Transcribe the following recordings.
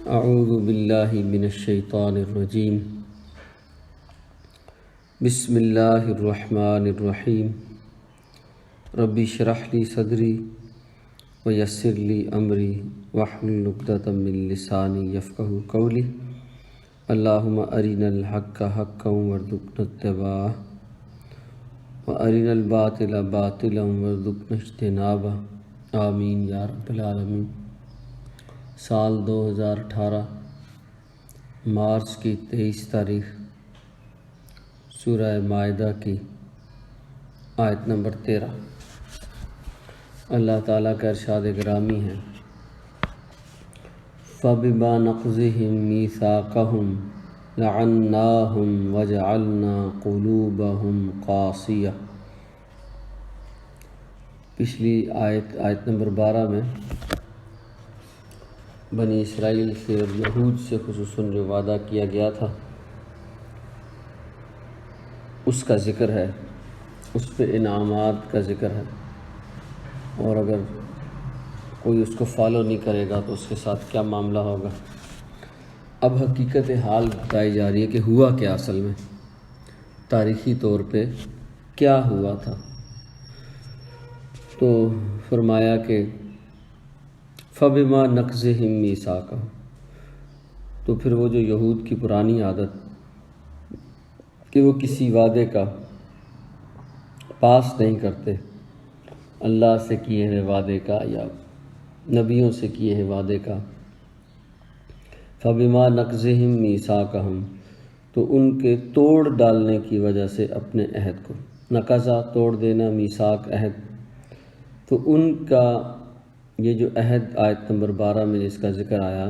اعوذ باللہ من الشیطان الرجیم بسم اللہ الرحمن الرحیم رب اشرح لی صدری ویسر لی امری واحلل عقدۃ من لسانی یفقہوا قولی اللہم ارنا الحق حقا وارزقنا اتباعہ وارنا الباطل باطلا وارزقنا اجتنابہ آمین یا رب العالمین۔ سال 2018 مارچ کی 23 تاریخ، سورہ مائدہ کی آیت نمبر 13۔ اللہ تعالیٰ کا ارشاد گرامی ہے، فَبِمَا نَقْضِهِم مِّيثَاقَهُمْ لَعَنَّاهُمْ وَجَعَلْنَا قُلُوبَهُمْ قَاسِيَةً۔ پچھلی آیت نمبر 12 میں بنی اسرائیل سے اور یہود سے خصوصاً جو وعدہ کیا گیا تھا اس کا ذکر ہے، اس پہ انعامات کا ذکر ہے، اور اگر کوئی اس کو فالو نہیں کرے گا تو اس کے ساتھ کیا معاملہ ہوگا۔ اب حقیقت حال بتائی جا رہی ہے کہ ہوا کیا اصل میں، تاریخی طور پہ کیا ہوا تھا۔ تو فرمایا کہ فَبِمَا نَقْضِهِم مِّيثَاقَهُمْ، تو پھر وہ جو یہود کی پرانی عادت کہ وہ کسی وعدے کا پاس نہیں کرتے، اللہ سے کیے ہوئے وعدے کا یا نبیوں سے کیے ہوئے وعدے کا، فَبِمَا نَقْضِهِم مِّيثَاقَهُمْ، تو ان کے توڑ ڈالنے کی وجہ سے اپنے عہد کو، نقضہ توڑ دینا، میثاق عہد، تو ان کا یہ جو عہد آیت نمبر 12 میں جس کا ذکر آیا،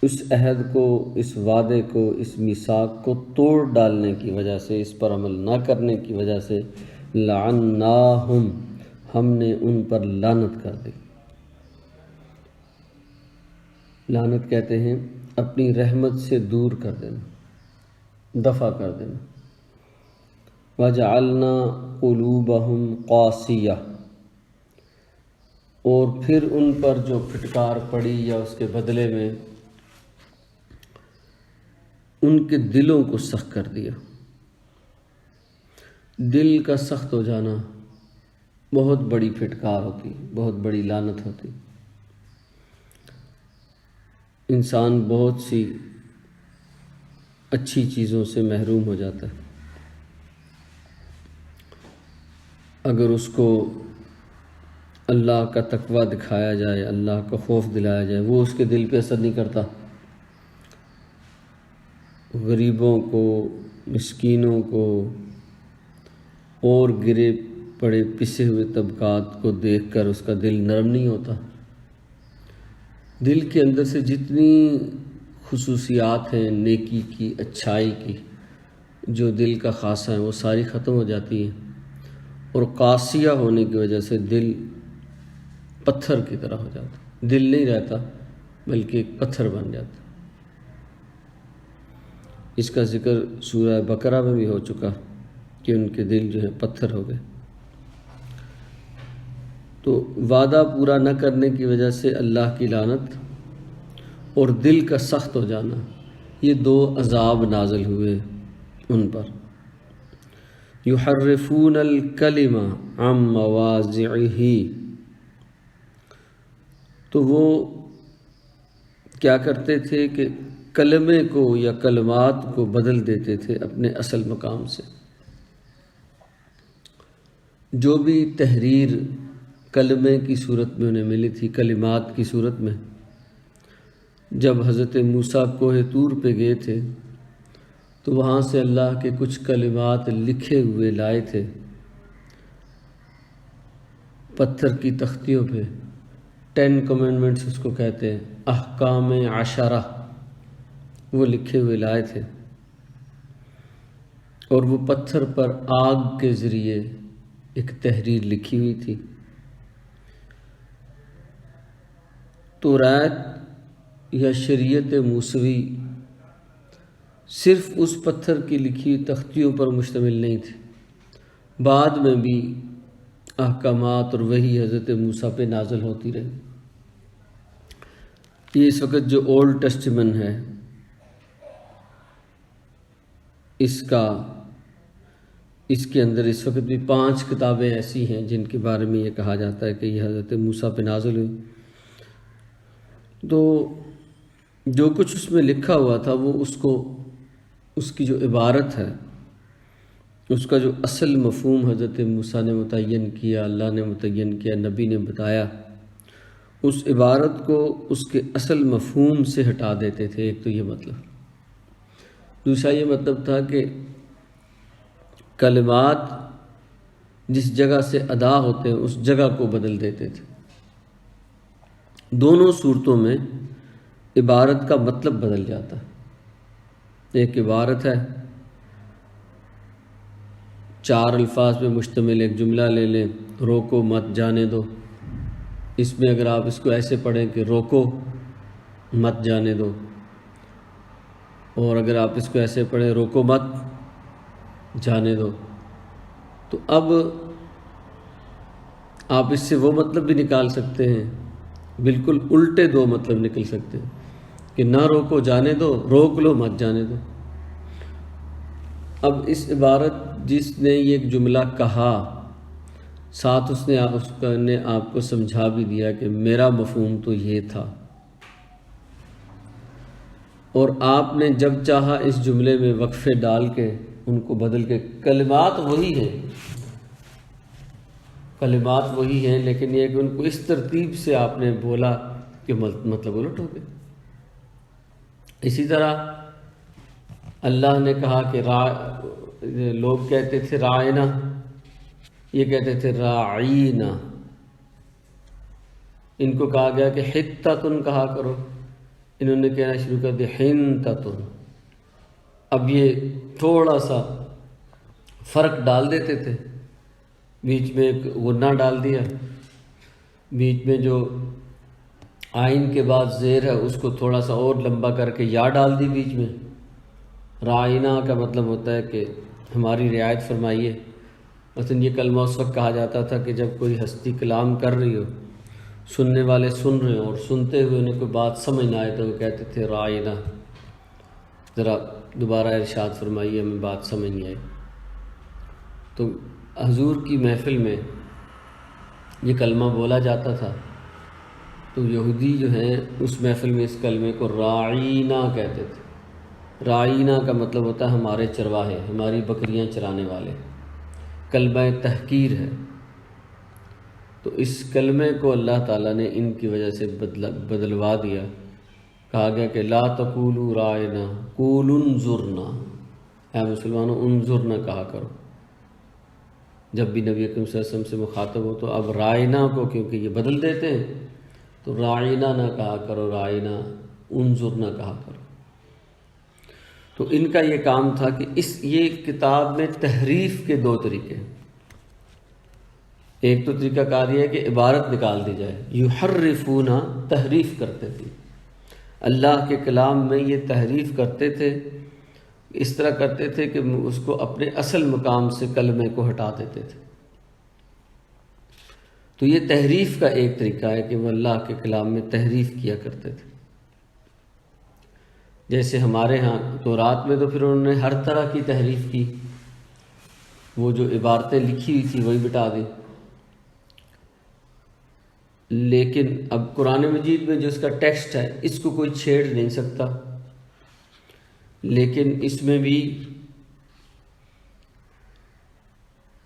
اس عہد کو، اس وعدے کو، اس میثاق کو توڑ ڈالنے کی وجہ سے، اس پر عمل نہ کرنے کی وجہ سے، لعناہم، ہم نے ان پر لعنت کر دی۔ لعنت کہتے ہیں اپنی رحمت سے دور کر دینا، دفع کر دینا۔ وَجَعَلْنَا قُلُوبَهُمْ قَاسِيَةً، اور پھر ان پر جو پھٹکار پڑی یا اس کے بدلے میں ان کے دلوں کو سخت کر دیا۔ دل کا سخت ہو جانا بہت بڑی پھٹکار ہوتی، بہت بڑی لعنت ہوتی۔ انسان بہت سی اچھی چیزوں سے محروم ہو جاتا ہے اگر اس کو اللہ کا تقویٰ دکھایا جائے، اللہ کا خوف دلایا جائے، وہ اس کے دل پہ اثر نہیں کرتا۔ غریبوں کو، مسکینوں کو اور گرے پڑے پسے ہوئے طبقات کو دیکھ کر اس کا دل نرم نہیں ہوتا۔ دل کے اندر سے جتنی خصوصیات ہیں نیکی کی، اچھائی کی، جو دل کا خاصہ ہے، وہ ساری ختم ہو جاتی ہیں، اور قاسیہ ہونے کی وجہ سے دل پتھر کی طرح ہو جاتا، دل نہیں رہتا بلکہ ایک پتھر بن جاتا۔ اس کا ذکر سورہ بقرہ میں بھی ہو چکا کہ ان کے دل جو ہیں پتھر ہو گئے۔ تو وعدہ پورا نہ کرنے کی وجہ سے اللہ کی لعنت اور دل کا سخت ہو جانا، یہ دو عذاب نازل ہوئے ان پر۔ یحرفون الکلم عن مواضعہ، تو وہ کیا کرتے تھے کہ کلمے کو یا کلمات کو بدل دیتے تھے اپنے اصل مقام سے۔ جو بھی تحریر کلمے کی صورت میں انہیں ملی تھی، کلمات کی صورت میں، جب حضرت موسیٰ کوہ طور پہ گئے تھے تو وہاں سے اللہ کے کچھ کلمات لکھے ہوئے لائے تھے پتھر کی تختیوں پہ، 10 کمینڈمنٹس اس کو کہتے ہیں، احکام 10 وہ لکھے ہوئے لائے تھے، اور وہ پتھر پر آگ کے ذریعے ایک تحریر لکھی ہوئی تھی۔ تورات یا شریعت موسوی صرف اس پتھر کی لکھی ہوئی تختیوں پر مشتمل نہیں تھی، بعد میں بھی احکامات اور وحی حضرت موسیٰ پہ نازل ہوتی رہی۔ یہ اس وقت جو اولڈ ٹیسٹمنٹ ہے اس کے اندر اس وقت بھی 5 کتابیں ایسی ہیں جن کے بارے میں یہ کہا جاتا ہے کہ یہ حضرت موسیٰ پہ نازل ہوئی۔ تو جو کچھ اس میں لکھا ہوا تھا وہ اس کی جو عبارت ہے، اس کا جو اصل مفہوم حضرت موسیٰ نے متعین کیا، اللہ نے متعین کیا، نبی نے بتایا، اس عبارت کو اس کے اصل مفہوم سے ہٹا دیتے تھے۔ ایک تو یہ مطلب، دوسرا یہ مطلب تھا کہ کلمات جس جگہ سے ادا ہوتے ہیں اس جگہ کو بدل دیتے تھے۔ دونوں صورتوں میں عبارت کا مطلب بدل جاتا ہے۔ ایک عبارت ہے 4 الفاظ پہ مشتمل ایک جملہ لے لیں، روکو مت جانے دو۔ اس میں اگر آپ اس کو ایسے پڑھیں کہ روکو مت جانے دو، اور اگر آپ اس کو ایسے پڑھیں روکو مت جانے دو، تو اب آپ اس سے وہ مطلب بھی نکال سکتے ہیں، بالکل الٹے 2 مطلب نکل سکتے ہیں کہ نہ روکو جانے دو، روک لو مت جانے دو۔ اب اس عبارت جس نے یہ جملہ کہا، ساتھ اس نے آپ کو سمجھا بھی دیا کہ میرا مفہوم تو یہ تھا، اور آپ نے جب چاہا اس جملے میں وقفے ڈال کے ان کو بدل کے، کلمات وہی ہیں لیکن یہ کہ ان کو اس ترتیب سے آپ نے بولا کہ مطلب الٹ ہو گئے۔ اسی طرح اللہ نے کہا کہ لوگ کہتے تھے رائنا، یہ کہتے تھے راعینا، ان کو کہا گیا کہ حتتن کہا کرو، انہوں نے کہنا شروع کر دیا حنتتن۔ اب یہ تھوڑا سا فرق ڈال دیتے تھے، بیچ میں ایک غنہ ڈال دیا، بیچ میں جو آئین کے بعد زیر ہے اس کو تھوڑا سا اور لمبا کر کے یا ڈال دی بیچ میں۔ رائنا کا مطلب ہوتا ہے کہ ہماری رعایت فرمائیے۔ مثلا یہ کلمہ اس وقت کہا جاتا تھا کہ جب کوئی ہستی کلام کر رہی ہو، سننے والے سن رہے ہوں اور سنتے ہوئے انہیں کوئی بات سمجھ نہ آئے تو وہ کہتے تھے رائنا، ذرا دوبارہ ارشاد فرمائیے، ہمیں بات سمجھ نہیں آئی۔ تو حضور کی محفل میں یہ کلمہ بولا جاتا تھا، تو یہودی جو ہیں اس محفل میں اس کلمے کو راعینا کہتے تھے۔ راعینا کا مطلب ہوتا ہے ہمارے چرواہے، ہماری بکریاں چرانے والے، کلمہ تحقیر ہے۔ تو اس کلمے کو اللہ تعالیٰ نے ان کی وجہ سے بدلوا دیا، کہا گیا کہ لا تقولوا رائنا قولوا انظرنا، اے مسلمانوں انظرنا کہا کرو۔ جب بھی نبی اکرم صلی اللہ علیہ وسلم سے مخاطب ہو تو اب رائنا کو کیونکہ یہ بدل دیتے ہیں تو رائنا نہ کہا کرو، رائنا انظرنا کہا کرو۔ تو ان کا یہ کام تھا کہ یہ کتاب میں تحریف کے 2 طریقے ہیں۔ ایک تو طریقہ کار یہ ہے کہ عبارت نکال دی جائے، یحرفون، تحریف کرتے تھے اللہ کے کلام میں، یہ تحریف کرتے تھے، اس طرح کرتے تھے کہ اس کو اپنے اصل مقام سے کلمے کو ہٹا دیتے تھے۔ تو یہ تحریف کا ایک طریقہ ہے کہ وہ اللہ کے کلام میں تحریف کیا کرتے تھے۔ جیسے ہمارے ہاں تورات میں تو پھر انہوں نے ہر طرح کی تحریف کی، وہ جو عبارتیں لکھی ہوئی تھی وہی مٹا دی۔ لیکن اب قرآن مجید میں جو اس کا ٹیکسٹ ہے اس کو کوئی چھیڑ نہیں سکتا، لیکن اس میں بھی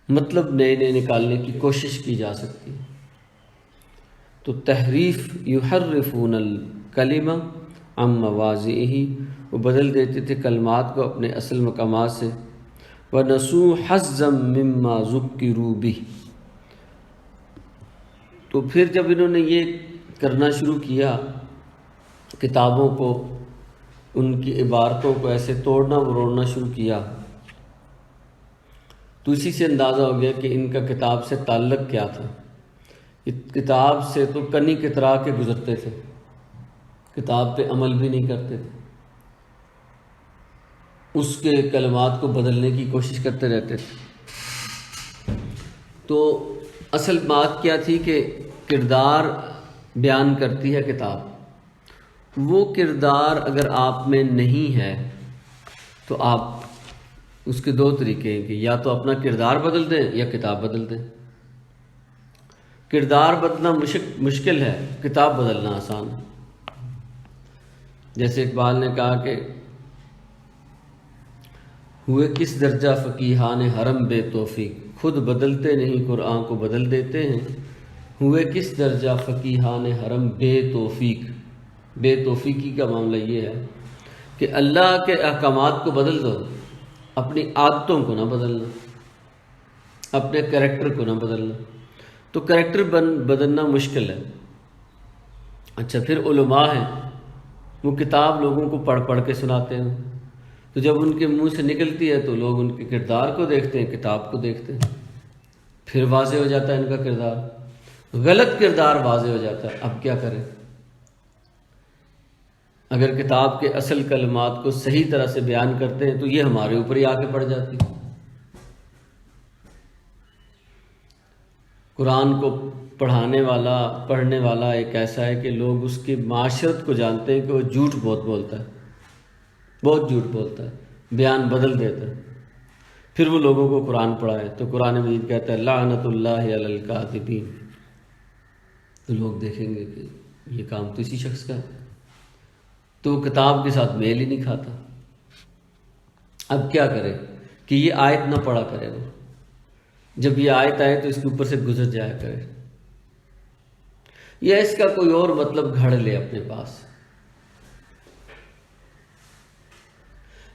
مطلب نئے نئے نکالنے کی کوشش کی جا سکتی ہے۔ تو تحریف، یحرفون الکلمہ عن مواضعہ، وہ بدل دیتے تھے کلمات کو اپنے اصل مقامات سے۔ وَنَسُوا حَظًّا مِّمَّا ذُكِّرُوا بِهِ، تو پھر جب انہوں نے یہ کرنا شروع کیا، کتابوں کو، ان کی عبارتوں کو ایسے توڑنا مروڑنا شروع کیا، تو اسی سے اندازہ ہو گیا کہ ان کا کتاب سے تعلق کیا تھا۔ کتاب سے تو کنی کترا کے گزرتے تھے، کتاب پہ عمل بھی نہیں کرتے تھے، اس کے کلمات کو بدلنے کی کوشش کرتے رہتے تھے۔ تو اصل بات کیا تھی کہ کردار بیان کرتی ہے کتاب، وہ کردار اگر آپ میں نہیں ہے تو آپ اس کے دو طریقے ہیں کہ یا تو اپنا کردار بدل دیں یا کتاب بدل دیں۔ کردار بدلنا مشکل ہے، کتاب بدلنا آسان ہے۔ جیسے اقبال نے کہا کہ ہوئے کس درجہ فقیہان حرم بے توفیق، خود بدلتے نہیں قرآن کو بدل دیتے ہیں۔ ہوئے کس درجہ فقیہان حرم بے توفیق، بے توفیقی کا معاملہ یہ ہے کہ اللہ کے احکامات کو بدل دو، اپنی عادتوں کو نہ بدلنا، اپنے کریکٹر کو نہ بدلنا۔ تو کریکٹر بدلنا مشکل ہے۔ اچھا، پھر علماء ہیں، وہ کتاب لوگوں کو پڑھ پڑھ کے سناتے ہیں، تو جب ان کے منہ سے نکلتی ہے تو لوگ ان کے کردار کو دیکھتے ہیں، کتاب کو دیکھتے ہیں، پھر واضح ہو جاتا ہے ان کا کردار، غلط کردار واضح ہو جاتا ہے۔ اب کیا کریں؟ اگر کتاب کے اصل کلمات کو صحیح طرح سے بیان کرتے ہیں تو یہ ہمارے اوپر ہی آ کے پڑ جاتی۔ قرآن کو پڑھنے والا ایک ایسا ہے کہ لوگ اس کی معاشرت کو جانتے ہیں کہ وہ جھوٹ بہت بولتا ہے، بہت جھوٹ بولتا ہے، بیان بدل دیتا ہے، پھر وہ لوگوں کو قرآن پڑھائے تو قرآن مجید کہتا ہے لعنت اللہ علی الکاذبین، تو لوگ دیکھیں گے کہ یہ کام تو اسی شخص کا ہے، تو وہ کتاب کے ساتھ میل ہی نہیں کھاتا۔ اب کیا کرے کہ یہ آیت نہ پڑھا کرے، وہ جب یہ آیت آئے تو اس کے اوپر سے گزر جایا کرے، یا اس کا کوئی اور مطلب گھڑ لے اپنے پاس،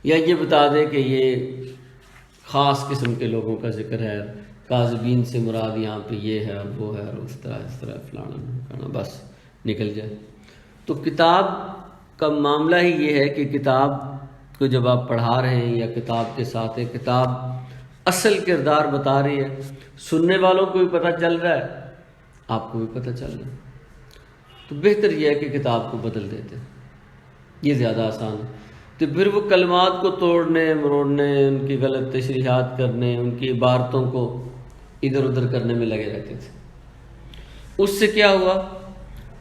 یا یہ بتا دے کہ یہ خاص قسم کے لوگوں کا ذکر ہے، کاذبین سے مراد یہاں پہ یہ ہے اور وہ ہے اور اس طرح فلانا، بس نکل جائے۔ تو کتاب کا معاملہ ہی یہ ہے کہ کتاب کو جب آپ پڑھا رہے ہیں یا کتاب کے ساتھ ہے، کتاب اصل کردار بتا رہی ہے، سننے والوں کو بھی پتہ چل رہا ہے، آپ کو بھی پتہ چل رہا ہے، تو بہتر یہ ہے کہ کتاب کو بدل دیتے ہیں، یہ زیادہ آسان ہے۔ تو پھر وہ کلمات کو توڑنے مروڑنے، ان کی غلط تشریحات کرنے، ان کی عبارتوں کو ادھر ادھر کرنے میں لگے رہتے تھے۔ اس سے کیا ہوا؟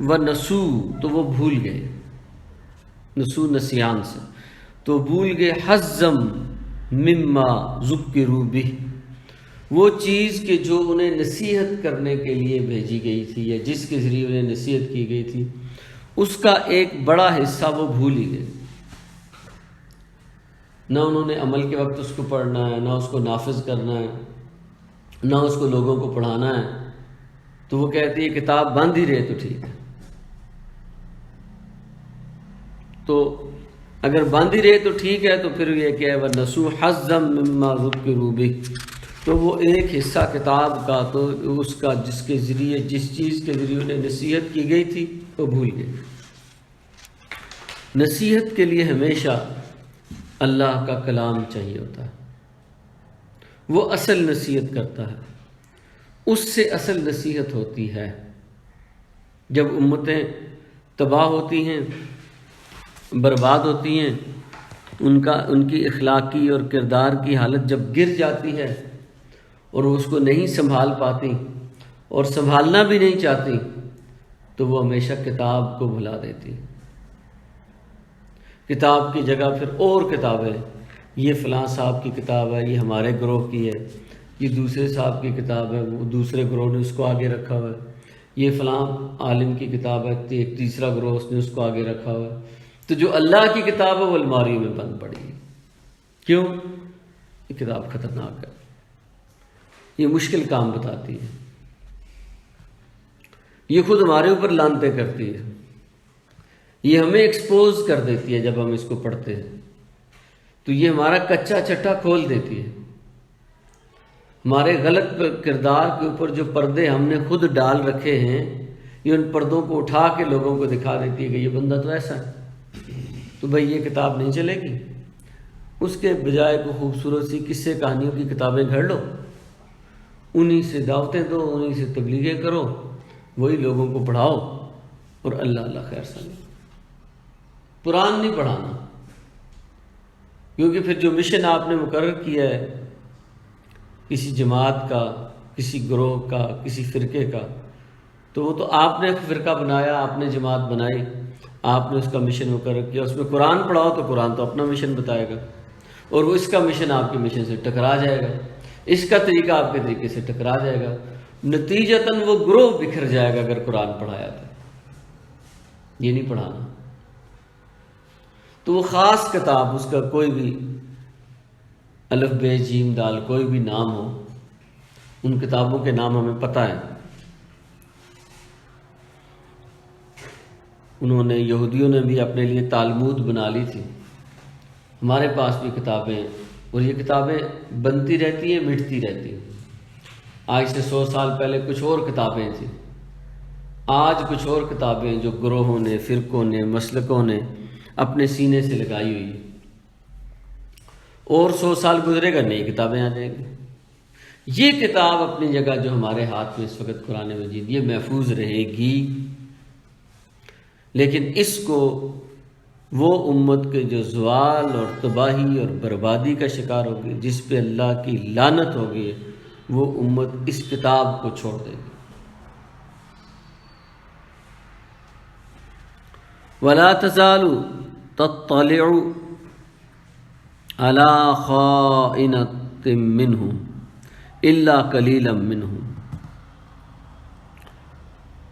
وَنَسُو، تو وہ بھول گئے، نسو نسیان سے، تو بھول گئے، حَظًّا مِمَّا ذُكِّرُوا بِهِ، وہ چیز کہ جو انہیں نصیحت کرنے کے لیے بھیجی گئی تھی یا جس کے ذریعے انہیں نصیحت کی گئی تھی، اس کا ایک بڑا حصہ وہ بھول ہی گئے۔ نہ انہوں نے عمل کے وقت اس کو پڑھنا ہے، نہ اس کو نافذ کرنا ہے، نہ اس کو لوگوں کو پڑھانا ہے، تو وہ کہتی ہے کتاب بند ہی رہے تو ٹھیک ہے۔ تو اگر بند ہی رہے تو ٹھیک ہے، تو پھر یہ کیا ہے، وَنَسُوا حَظًّا مِمَّا ذُكِّرُوا بِهِ، تو وہ ایک حصہ کتاب کا، تو اس کا جس چیز کے ذریعے انہیں نصیحت کی گئی تھی وہ بھول گئے۔ نصیحت کے لیے ہمیشہ اللہ کا کلام چاہیے ہوتا ہے، وہ اصل نصیحت کرتا ہے، اس سے اصل نصیحت ہوتی ہے۔ جب امتیں تباہ ہوتی ہیں، برباد ہوتی ہیں، ان کی اخلاقی اور کردار کی حالت جب گر جاتی ہے اور وہ اس کو نہیں سنبھال پاتی اور سنبھالنا بھی نہیں چاہتی، تو وہ ہمیشہ کتاب کو بھلا دیتی۔ کتاب کی جگہ پھر اور کتابیں، یہ فلاں صاحب کی کتاب ہے، یہ ہمارے گروہ کی ہے، یہ دوسرے صاحب کی کتاب ہے، وہ دوسرے گروہ نے اس کو آگے رکھا ہوا ہے، یہ فلاں عالم کی کتاب ہے، ایک تیسرا گروہ اس نے اس کو آگے رکھا ہوا ہے۔ تو جو اللہ کی کتاب ہے وہ الماری میں بند پڑی ہے۔ کیوں؟ یہ کتاب خطرناک ہے، یہ مشکل کام بتاتی ہے، یہ خود ہمارے اوپر لانتیں کرتی ہے، یہ ہمیں ایکسپوز کر دیتی ہے۔ جب ہم اس کو پڑھتے ہیں تو یہ ہمارا کچا چٹا کھول دیتی ہے، ہمارے غلط کردار کے اوپر جو پردے ہم نے خود ڈال رکھے ہیں، یہ ان پردوں کو اٹھا کے لوگوں کو دکھا دیتی ہے کہ یہ بندہ تو ایسا ہے، تو بھائی یہ کتاب نہیں چلے گی۔ اس کے بجائے کو خوبصورت سی قصے کہانیوں کی کتابیں گھڑ لو، انہی سے دعوتیں دو، انہی سے تبلیغیں کرو، وہی لوگوں کو پڑھاؤ، اور اللہ خیر سمجھو۔ قرآن نہیں پڑھانا، کیونکہ پھر جو مشن آپ نے مقرر کیا ہے کسی جماعت کا، کسی گروہ کا، کسی فرقے کا، تو وہ تو آپ نے فرقہ بنایا، آپ نے جماعت بنائی، آپ نے اس کا مشن مقرر کیا، اس میں قرآن پڑھاؤ تو قرآن تو اپنا مشن بتائے گا، اور وہ اس کا مشن آپ کے مشن سے ٹکرا جائے گا، اس کا طریقہ آپ کے طریقے سے ٹکرا جائے گا، نتیجتاً وہ گروہ بکھر جائے گا اگر قرآن پڑھایا تو، یہ نہیں پڑھانا۔ تو وہ خاص کتاب، اس کا کوئی بھی الف بے جیم دال کوئی بھی نام ہو، ان کتابوں کے نام ہمیں پتہ ہے۔ انہوں نے، یہودیوں نے بھی اپنے لیے تالمود بنا لی تھی، ہمارے پاس بھی کتابیں ہیں، اور یہ کتابیں بنتی رہتی ہیں، مٹتی رہتی ہیں۔ آج سے 100 سال پہلے کچھ اور کتابیں تھیں، آج کچھ اور کتابیں جو گروہوں نے، فرقوں نے، مسلکوں نے اپنے سینے سے لگائی ہوئی ہیں، اور 100 سال گزرے گا نئی کتابیں آ جائیں گی۔ یہ کتاب اپنی جگہ جو ہمارے ہاتھ میں اس وقت قرآن مجید، یہ محفوظ رہے گی، لیکن اس کو وہ امت کے جو زوال اور تباہی اور بربادی کا شکار ہوگی، جس پہ اللہ کی لعنت ہوگی، وہ امت اس کتاب کو چھوڑ دے گی۔ وَلَا تَزَالُ تَطَّلِعُ عَلَىٰ خَائِنَةٍ مِّنْهُمْ إِلَّا قَلِيلًا مِّنْهُمْ،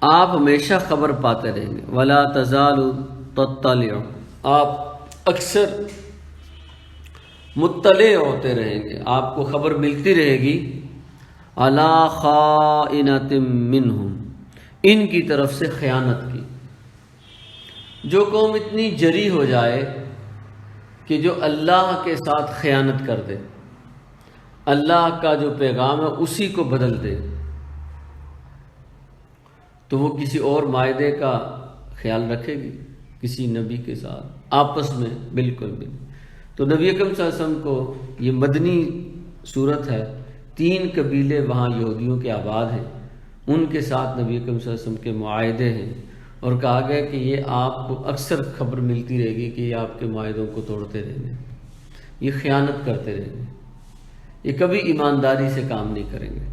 آپ ہمیشہ خبر پاتے رہیں گے۔ وَلَا تَزَالُ تَطَّلِعُ، آپ اکثر مطلع ہوتے رہیں گے، آپ کو خبر ملتی رہے گی، عَلَىٰ خَائِنَةٍ مِّنْهُمْ، ان کی طرف سے خیانت کی۔ جو قوم اتنی جری ہو جائے کہ جو اللہ کے ساتھ خیانت کر دے، اللہ کا جو پیغام ہے اسی کو بدل دے، تو وہ کسی اور معاہدے کا خیال رکھے گی کسی نبی کے ساتھ آپس میں؟ بالکل بھی نہیں۔ تو نبی اکرم صلی اللہ علیہ وسلم کو، یہ مدنی صورت ہے، 3 قبیلے وہاں یہودیوں کے آباد ہیں، ان کے ساتھ نبی اکرم صلی اللہ علیہ وسلم کے معاہدے ہیں، اور کہا گیا کہ یہ آپ کو اکثر خبر ملتی رہے گی کہ یہ آپ کے معاہدوں کو توڑتے رہیں گے، یہ خیانت کرتے رہیں گے، یہ کبھی ایمانداری سے کام نہیں کریں گے۔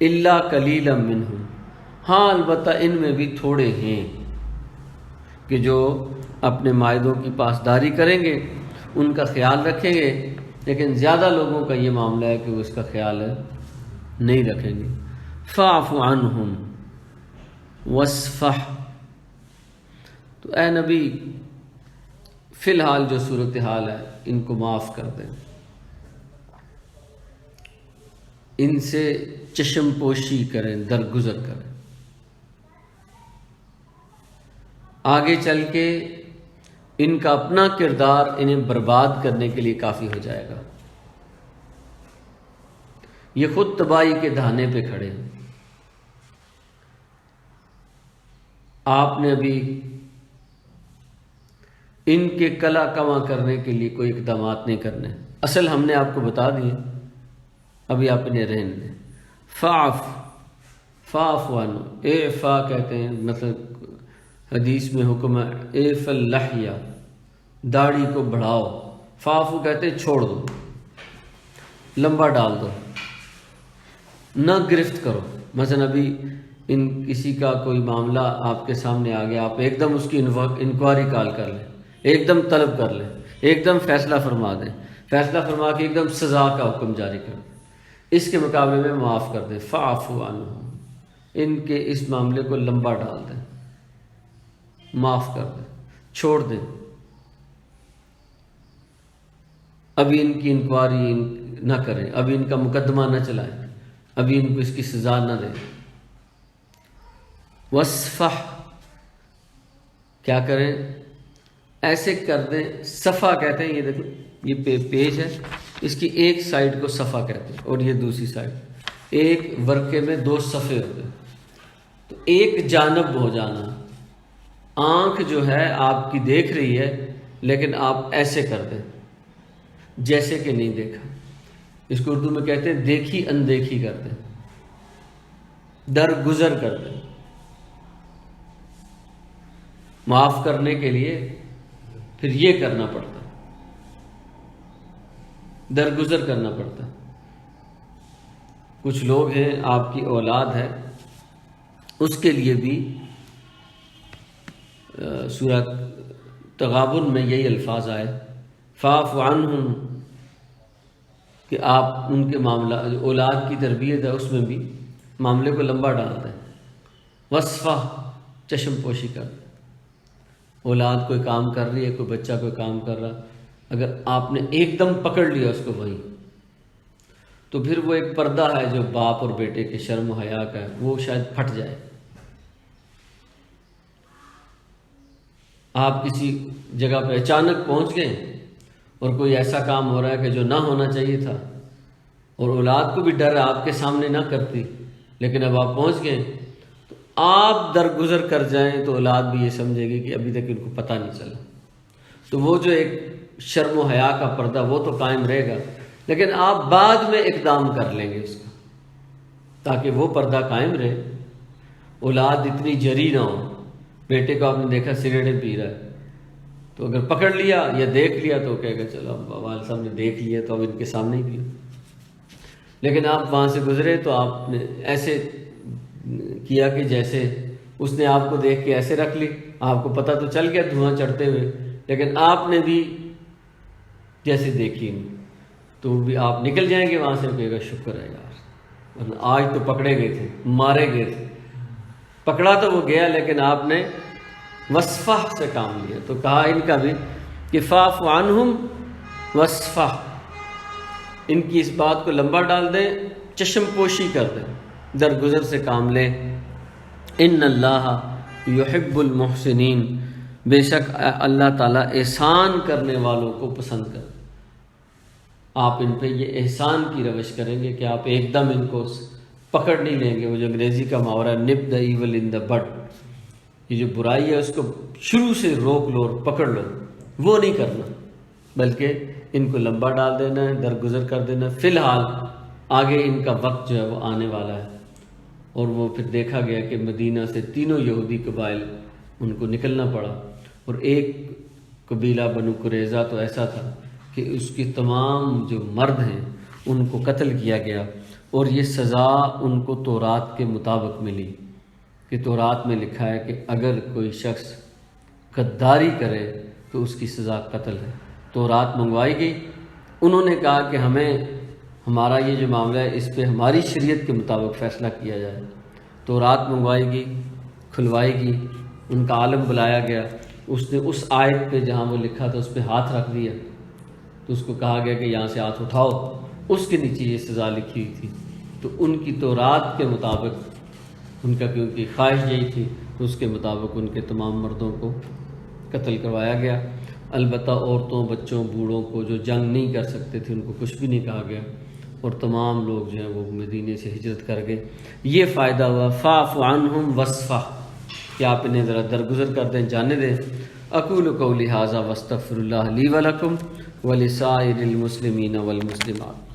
الا قلیلا منہم، ہاں البتہ ان میں بھی تھوڑے ہیں کہ جو اپنے معاہدوں کی پاسداری کریں گے، ان کا خیال رکھیں گے، لیکن زیادہ لوگوں کا یہ معاملہ ہے کہ وہ اس کا خیال نہیں رکھیں گے۔ فاعف عنہم واصفح، تو اے نبی فی الحال جو صورتحال ہے ان کو معاف کر دیں، ان سے چشم پوشی کریں، درگزر کریں، آگے چل کے ان کا اپنا کردار انہیں برباد کرنے کے لیے کافی ہو جائے گا، یہ خود تباہی کے دہانے پہ کھڑے ہیں۔ آپ نے ابھی ان کے کلا کما کرنے کے لیے کوئی اقدامات نہیں کرنے، اصل ہم نے آپ کو بتا دیے، ابھی آپ انہیں رہنے دیں۔ فاعف عنہ، اعفا کہتے ہیں، مطلب حدیث میں حکم ہے اعف اللحیہ، داڑھی کو بڑھاؤ، فاعفو کہتے ہیں چھوڑ دو، لمبا ڈال دو، نہ گرفت کرو۔ مثلا ابھی کسی کا کوئی معاملہ آپ کے سامنے آ گیا، آپ ایک دم اس کی انکوائری کال کر لیں، ایک دم طلب کر لیں، ایک دم فیصلہ فرما دیں، فیصلہ فرما کے ایک دم سزا کا حکم جاری کر دیں، اس کے مقابلے میں معاف کر دیں۔ فاعفو عنہم، ان کے اس معاملے کو لمبا ڈال دیں، معاف کر دیں، چھوڑ دیں، ابھی ان کی انکوائری نہ کریں، ابھی ان کا مقدمہ نہ چلائیں، ابھی ان کو اس کی سزا نہ دیں۔ وصفح، کیا کریں؟ ایسے کر دیں، صفحہ کہتے ہیں، یہ دیکھو یہ پیج ہے، اس کی ایک سائڈ کو صفحہ کہتے ہیں، اور یہ دوسری سائڈ، ایک ورقے میں 2 صفحے ہوتے ہیں، تو ایک جانب ہو جانا، آنکھ جو ہے آپ کی دیکھ رہی ہے لیکن آپ ایسے کر دیں جیسے کہ نہیں دیکھا، اس کو اردو میں کہتے ہیں دیکھی اندیکھی کر دیں، درگزر کر دیں۔ معاف کرنے کے لیے پھر یہ کرنا پڑتا، درگزر کرنا پڑتا۔ کچھ لوگ ہیں، آپ کی اولاد ہے، اس کے لیے بھی سورہ تغابن میں یہی الفاظ آئے، فاعف عنہم، کہ آپ ان کے معاملہ اولاد کی تربیت ہے اس میں بھی معاملے کو لمبا ڈال دیں، وصفہ، چشم پوشی کر دیں۔ اولاد کوئی کام کر رہی ہے، کوئی بچہ کوئی کام کر رہا، اگر آپ نے ایک دم پکڑ لیا اس کو وہیں، تو پھر وہ ایک پردہ ہے جو باپ اور بیٹے کے شرم و حیا کا ہے، وہ شاید پھٹ جائے۔ آپ کسی جگہ پہ اچانک پہنچ گئے اور کوئی ایسا کام ہو رہا ہے کہ جو نہ ہونا چاہیے تھا، اور اولاد کو بھی ڈر ہے آپ کے سامنے نہ کرتی، لیکن اب آپ پہنچ گئے تو آپ درگزر کر جائیں تو اولاد بھی یہ سمجھے گی کہ ابھی تک ان کو پتہ نہیں چلا۔ تو وہ جو ایک شرم و حیا کا پردہ وہ تو قائم رہے گا، لیکن آپ بعد میں اقدام کر لیں گے اس کا، تاکہ وہ پردہ قائم رہے، اولاد اتنی جری نہ ہو۔ بیٹے کو آپ نے دیکھا سگریٹیں پی رہا ہے، تو اگر پکڑ لیا یا دیکھ لیا تو کہے گا چلو اب والد صاحب نے دیکھ لیا تو اب ان کے سامنے ہی پیو۔ لیکن آپ وہاں سے گزرے تو آپ نے ایسے کیا کہ جیسے اس نے آپ کو دیکھ کے ایسے رکھ لی، آپ کو پتہ تو چل گیا دھواں چڑھتے ہوئے، لیکن آپ نے بھی جیسے دیکھی نہیں، تو بھی آپ نکل جائیں گے وہاں سے، کہے گا شکر ہے یار، ورنہ آج تو پکڑے گئے تھے، مارے گئے تھے۔ پکڑا تو وہ گیا، لیکن آپ نے وصفہ سے کام لیا۔ تو کہا ان کا بھی کہ فاعف عنہم وصفہ، ان کی اس بات کو لمبا ڈال دیں، چشم پوشی کر دیں، درگزر سے کام لیں۔ ان اللہ یحب المحسنین، بے شک اللہ تعالیٰ احسان کرنے والوں کو پسند کرتے۔ آپ ان پہ یہ احسان کی روش کریں گے کہ آپ ایک دم ان کو پکڑ نہیں لیں گے۔ وہ جو انگریزی کا محاورہ ہے نپ دا ایول ان دا بڈ، یہ جو برائی ہے اس کو شروع سے روک لو اور پکڑ لو، وہ نہیں کرنا، بلکہ ان کو لمبا ڈال دینا ہے، درگزر کر دینا۔ فی الحال آگے ان کا وقت جو ہے وہ آنے والا ہے، اور وہ پھر دیکھا گیا کہ مدینہ سے تینوں یہودی قبائل ان کو نکلنا پڑا، اور ایک قبیلہ بنو قریظہ تو ایسا تھا کہ اس کی تمام جو مرد ہیں ان کو قتل کیا گیا، اور یہ سزا ان کو تورات کے مطابق ملی، کہ تورات میں لکھا ہے کہ اگر کوئی شخص غداری کرے تو اس کی سزا قتل ہے۔ تورات منگوائی گئی، انہوں نے کہا کہ ہمارا یہ جو معاملہ ہے اس پہ ہماری شریعت کے مطابق فیصلہ کیا جائے۔ تورات منگوائی گئی، کھلوائی گئی، ان کا عالم بلایا گیا، اس نے اس آیت پہ جہاں وہ لکھا تھا اس پہ ہاتھ رکھ دیا، تو اس کو کہا گیا کہ یہاں سے ہاتھ اٹھاؤ، اس کے نیچے یہ سزا لکھی ہوئی تھی۔ تو ان کی تورات کے مطابق، ان کا کیونکہ خواہش یہی تھی، تو اس کے مطابق ان کے تمام مردوں کو قتل کروایا گیا۔ البتہ عورتوں، بچوں، بوڑھوں کو جو جنگ نہیں کر سکتے تھے ان کو کچھ بھی نہیں کہا گیا، اور تمام لوگ جو ہیں وہ مدینے سے ہجرت کر گئے۔ یہ فائدہ ہوا فاعف عنہم وصفہ، کہ آپ انہیں ذرا درگزر کر دیں، جانے دیں۔ اقول قولی ھذا واستغفر اللہ لی ولکم ولسائر المسلمین والمسلمات۔